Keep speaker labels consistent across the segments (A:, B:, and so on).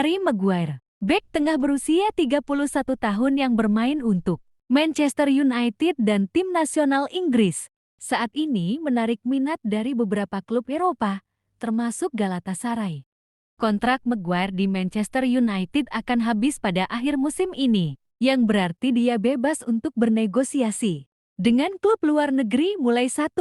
A: Harry Maguire, bek tengah berusia 31 tahun yang bermain untuk Manchester United dan tim nasional Inggris, saat ini menarik minat dari beberapa klub Eropa, termasuk Galatasaray. Kontrak Maguire di Manchester United akan habis pada akhir musim ini, yang berarti dia bebas untuk bernegosiasi dengan klub luar negeri mulai 1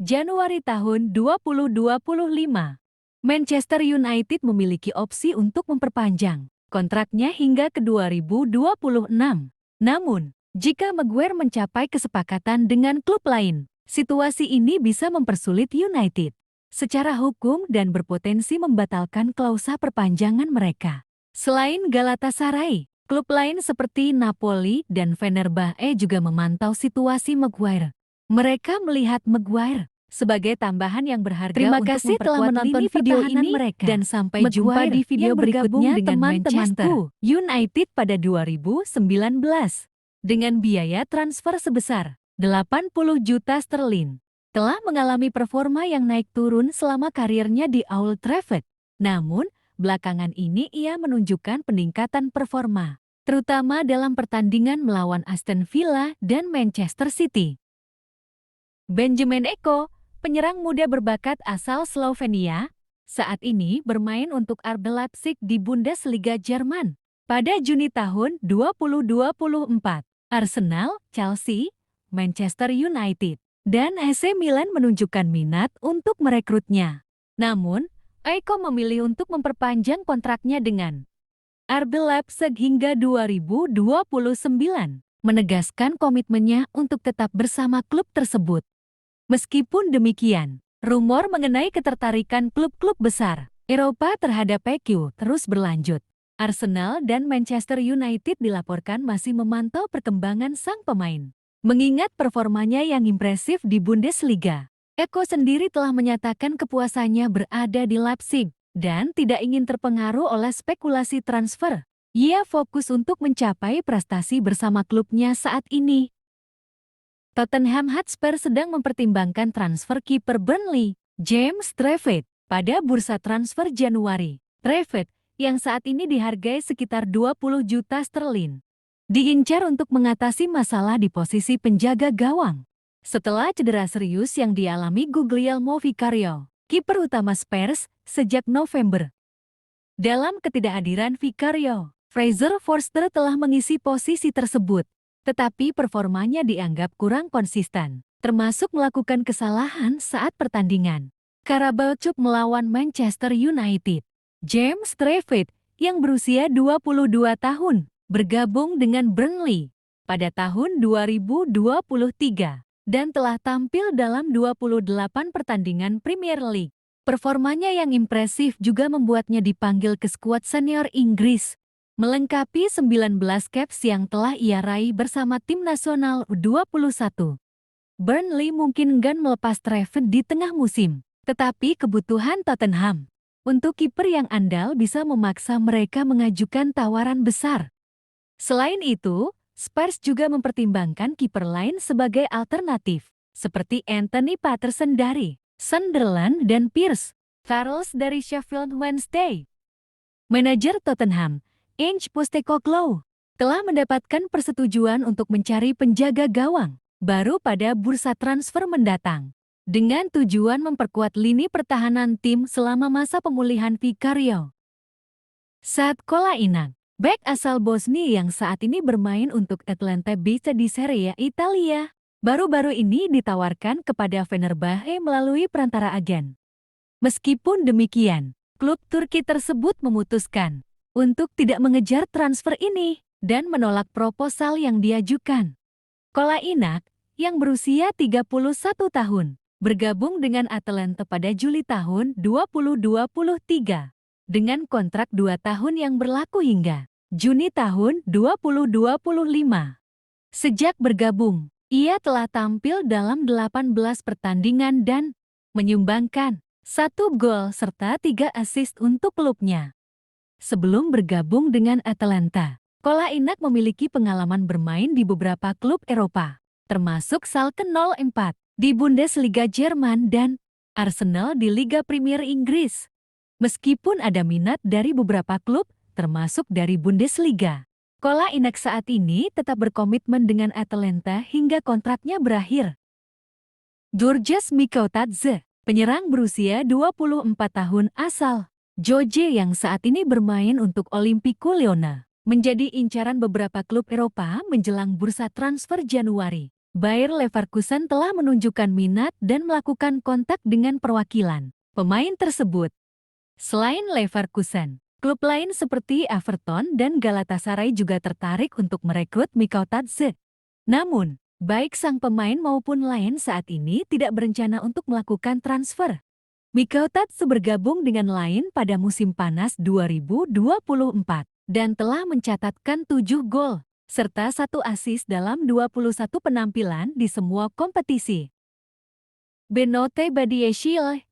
A: Januari tahun 2025. Manchester United memiliki opsi untuk memperpanjang kontraknya hingga ke 2026. Namun, jika Maguire mencapai kesepakatan dengan klub lain, situasi ini bisa mempersulit United secara hukum dan berpotensi membatalkan klausa perpanjangan mereka. Selain Galatasaray, klub lain seperti Napoli dan Fenerbahce juga memantau situasi Maguire. Mereka melihat Maguire sebagai tambahan yang berharga. Terima kasih telah menonton video ini mereka. Dan sampai jumpa di video berikutnya dengan Manchester United pada 2019 dengan biaya transfer sebesar 80 juta sterling. Telah mengalami performa yang naik turun selama karirnya di Old Trafford. Namun, belakangan ini ia menunjukkan peningkatan performa, terutama dalam pertandingan melawan Aston Villa dan Manchester City. Benjamin Eko, penyerang muda berbakat asal Slovenia, saat ini bermain untuk RB Leipzig di Bundesliga Jerman. Pada Juni tahun 2024, Arsenal, Chelsea, Manchester United, dan AC Milan menunjukkan minat untuk merekrutnya. Namun, Eko memilih untuk memperpanjang kontraknya dengan RB Leipzig hingga 2029, menegaskan komitmennya untuk tetap bersama klub tersebut. Meskipun demikian, rumor mengenai ketertarikan klub-klub besar Eropa terhadap Eko terus berlanjut. Arsenal dan Manchester United dilaporkan masih memantau perkembangan sang pemain. Mengingat performanya yang impresif di Bundesliga, Eko sendiri telah menyatakan kepuasannya berada di Leipzig dan tidak ingin terpengaruh oleh spekulasi transfer. Ia fokus untuk mencapai prestasi bersama klubnya saat ini. Tottenham Hotspur sedang mempertimbangkan transfer kiper Burnley, James Trafford, pada bursa transfer Januari. Trafford, yang saat ini dihargai sekitar 20 juta sterling, diincar untuk mengatasi masalah di posisi penjaga gawang setelah cedera serius yang dialami Guglielmo Vicario, kiper utama Spurs, sejak November. Dalam ketidakhadiran Vicario, Fraser Forster telah mengisi posisi tersebut, tetapi performanya dianggap kurang konsisten, termasuk melakukan kesalahan saat pertandingan Carabao Cup melawan Manchester United. James Trafford, yang berusia 22 tahun, bergabung dengan Burnley pada tahun 2023 dan telah tampil dalam 28 pertandingan Premier League. Performanya yang impresif juga membuatnya dipanggil ke skuad senior Inggris, melengkapi 19 caps yang telah ia raih bersama tim nasional U21. Burnley mungkin enggan melepas Trafford di tengah musim, tetapi kebutuhan Tottenham untuk kiper yang andal bisa memaksa mereka mengajukan tawaran besar. Selain itu, Spurs juga mempertimbangkan kiper lain sebagai alternatif, seperti Anthony Patterson dari Sunderland dan Piers Charles dari Sheffield Wednesday. Manajer Tottenham, Ange Postecoglou, telah mendapatkan persetujuan untuk mencari penjaga gawang baru pada bursa transfer mendatang, dengan tujuan memperkuat lini pertahanan tim selama masa pemulihan Vicario. Saat Kolasinac, bek asal Bosnia yang saat ini bermain untuk Atlanta Beach di Serie A Italia, baru-baru ini ditawarkan kepada Fenerbahce melalui perantara agen. Meskipun demikian, klub Turki tersebut memutuskan untuk tidak mengejar transfer ini dan menolak proposal yang diajukan. Kolasinac, yang berusia 31 tahun, bergabung dengan Atalanta pada Juli tahun 2023. Dengan kontrak 2 tahun yang berlaku hingga Juni tahun 2025. Sejak bergabung, ia telah tampil dalam 18 pertandingan dan menyumbangkan 1 gol serta 3 assist untuk klubnya. Sebelum bergabung dengan Atalanta, Kolasinac memiliki pengalaman bermain di beberapa klub Eropa, termasuk Schalke 04 di Bundesliga Jerman dan Arsenal di Liga Premier Inggris. Meskipun ada minat dari beberapa klub, termasuk dari Bundesliga. Kolasinac saat ini tetap berkomitmen dengan Atalanta hingga kontraknya berakhir. Georges Mikautadze, penyerang berusia 24 tahun asal Georgia yang saat ini bermain untuk Olympique Lyonnais, menjadi incaran beberapa klub Eropa menjelang bursa transfer Januari. Bayer Leverkusen telah menunjukkan minat dan melakukan kontak dengan perwakilan pemain tersebut. Selain Leverkusen, klub lain seperti Everton dan Galatasaray juga tertarik untuk merekrut Mikautadze. Namun, baik sang pemain maupun lain saat ini tidak berencana untuk melakukan transfer. Mikautadze bergabung dengan lain pada musim panas 2024 dan telah mencatatkan 7 gol serta 1 assist dalam 21 penampilan di semua kompetisi. Benoît Badiashile,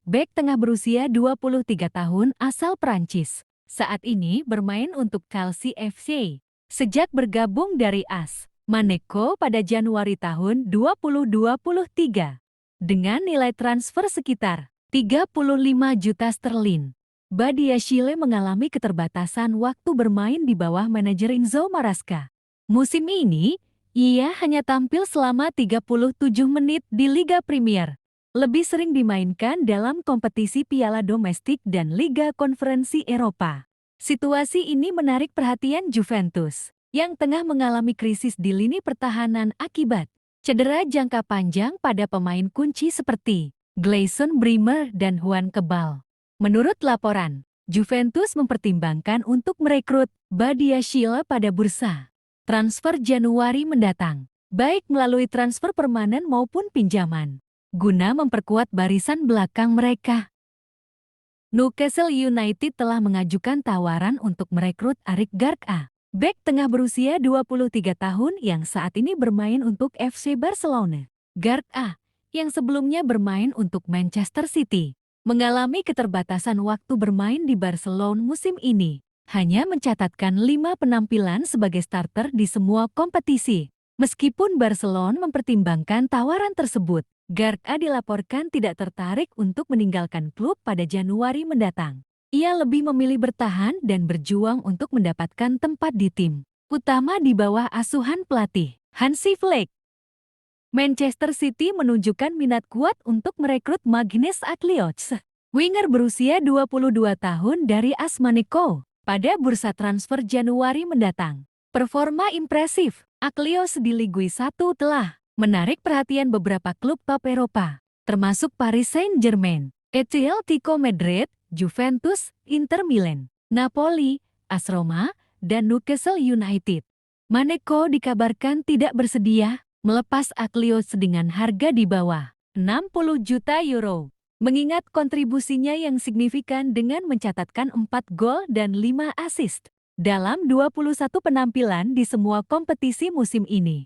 A: bek tengah berusia 23 tahun asal Prancis, saat ini bermain untuk Chelsea FC sejak bergabung dari AS Monaco pada Januari tahun 2023 dengan nilai transfer sekitar 35 juta sterlin. Badiashile mengalami keterbatasan waktu bermain di bawah manajer Enzo Maresca. Musim ini, ia hanya tampil selama 37 menit di Liga Premier. Lebih sering dimainkan dalam kompetisi piala domestik dan Liga Konferensi Eropa. Situasi ini menarik perhatian Juventus, yang tengah mengalami krisis di lini pertahanan akibat cedera jangka panjang pada pemain kunci seperti Gleison Bremer dan Juan Cabal. Menurut laporan, Juventus mempertimbangkan untuk merekrut Badiashile pada bursa transfer Januari mendatang, baik melalui transfer permanen maupun pinjaman, guna memperkuat barisan belakang mereka. Newcastle United telah mengajukan tawaran untuk merekrut Arik Garcia, bek tengah berusia 23 tahun yang saat ini bermain untuk FC Barcelona. Garcia, yang sebelumnya bermain untuk Manchester City, mengalami keterbatasan waktu bermain di Barcelona musim ini. Hanya mencatatkan 5 penampilan sebagai starter di semua kompetisi. Meskipun Barcelona mempertimbangkan tawaran tersebut, Garcia dilaporkan tidak tertarik untuk meninggalkan klub pada Januari mendatang. Ia lebih memilih bertahan dan berjuang untuk mendapatkan tempat di tim utama di bawah asuhan pelatih Hansi Flick. Manchester City menunjukkan minat kuat untuk merekrut Magnus Aklioch, winger berusia 22 tahun dari AS Monaco, pada bursa transfer Januari mendatang. Performa impresif Aklioch di Ligue 1 telah menarik perhatian beberapa klub top Eropa, termasuk Paris Saint-Germain, Atletico Madrid, Juventus, Inter Milan, Napoli, AS Roma, dan Newcastle United. Monaco dikabarkan tidak bersedia melepas Aklioch dengan harga di bawah 60 juta euro, mengingat kontribusinya yang signifikan dengan mencatatkan 4 gol dan 5 assist dalam 21 penampilan di semua kompetisi musim ini.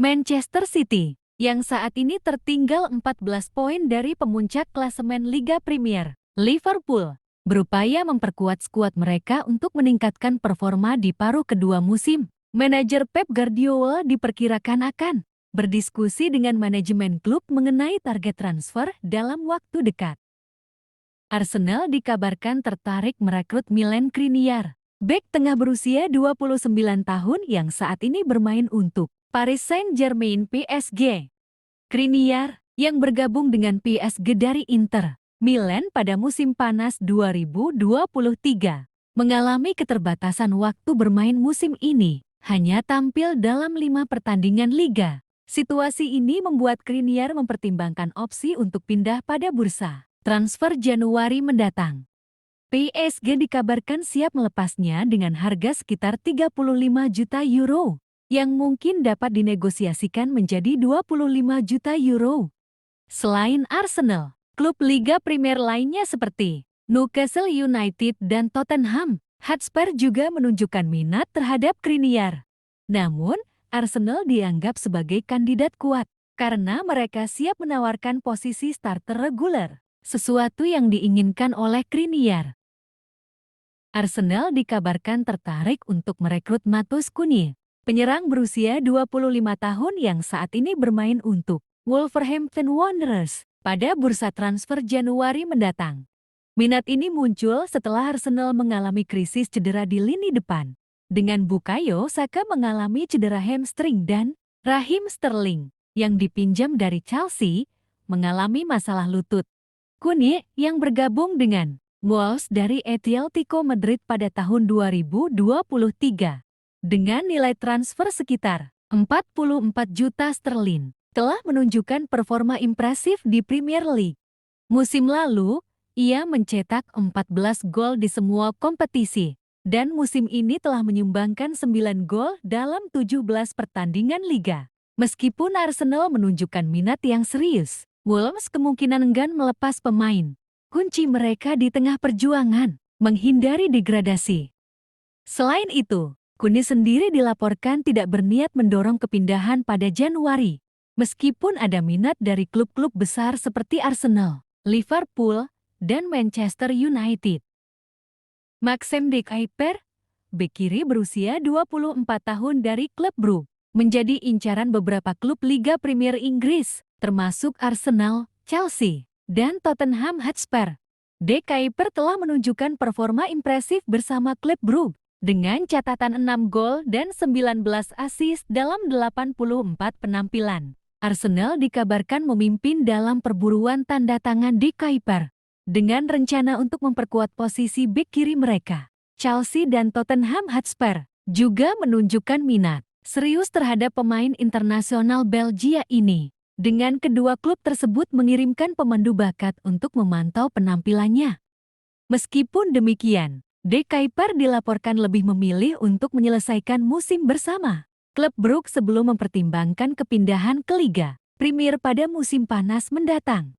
A: Manchester City, yang saat ini tertinggal 14 poin dari pemuncak klasemen Liga Premier, Liverpool, berupaya memperkuat skuad mereka untuk meningkatkan performa di paruh kedua musim. Manajer Pep Guardiola diperkirakan akan berdiskusi dengan manajemen klub mengenai target transfer dalam waktu dekat. Arsenal dikabarkan tertarik merekrut Milan Skriniar, bek tengah berusia 29 tahun yang saat ini bermain untuk Paris Saint-Germain PSG. Skriniar, yang bergabung dengan PSG dari Inter Milan pada musim panas 2023, mengalami keterbatasan waktu bermain musim ini. Hanya tampil dalam 5 pertandingan liga. Situasi ini membuat Skriniar mempertimbangkan opsi untuk pindah pada bursa transfer Januari mendatang. PSG dikabarkan siap melepasnya dengan harga sekitar 35 juta euro, yang mungkin dapat dinegosiasikan menjadi 25 juta euro. Selain Arsenal, klub Liga Premier lainnya seperti Newcastle United dan Tottenham Hotspur juga menunjukkan minat terhadap Skriniar. Namun, Arsenal dianggap sebagai kandidat kuat karena mereka siap menawarkan posisi starter reguler, sesuatu yang diinginkan oleh Skriniar. Arsenal dikabarkan tertarik untuk merekrut Matheus Cunha, penyerang berusia 25 tahun yang saat ini bermain untuk Wolverhampton Wanderers pada bursa transfer Januari mendatang. Minat ini muncul setelah Arsenal mengalami krisis cedera di lini depan. Dengan Bukayo Saka mengalami cedera hamstring dan Raheem Sterling yang dipinjam dari Chelsea mengalami masalah lutut. Kuni yang bergabung dengan Wolves dari Atletico Madrid pada tahun 2023 dengan nilai transfer sekitar 44 juta sterlin telah menunjukkan performa impresif di Premier League. Musim lalu, ia mencetak 14 gol di semua kompetisi dan musim ini telah menyumbangkan 9 gol dalam 17 pertandingan liga. Meskipun Arsenal menunjukkan minat yang serius, Wolves kemungkinan enggan melepas pemain kunci mereka di tengah perjuangan menghindari degradasi. Selain itu, Kuni sendiri dilaporkan tidak berniat mendorong kepindahan pada Januari, meskipun ada minat dari klub-klub besar seperti Arsenal, Liverpool, dan Manchester United. Maxime de Cuyper, bek kiri berusia 24 tahun dari klub Brugge, menjadi incaran beberapa klub Liga Premier Inggris, termasuk Arsenal, Chelsea, dan Tottenham Hotspur. De Cuyper telah menunjukkan performa impresif bersama klub Brugge, dengan catatan 6 gol dan 19 assist dalam 84 penampilan. Arsenal dikabarkan memimpin dalam perburuan tanda tangan De Cuyper, dengan rencana untuk memperkuat posisi bek kiri mereka. Chelsea dan Tottenham Hotspur juga menunjukkan minat serius terhadap pemain internasional Belgia ini, dengan kedua klub tersebut mengirimkan pemandu bakat untuk memantau penampilannya. Meskipun demikian, De Cuyper dilaporkan lebih memilih untuk menyelesaikan musim bersama klub Brugge sebelum mempertimbangkan kepindahan ke Liga Premier pada musim panas mendatang.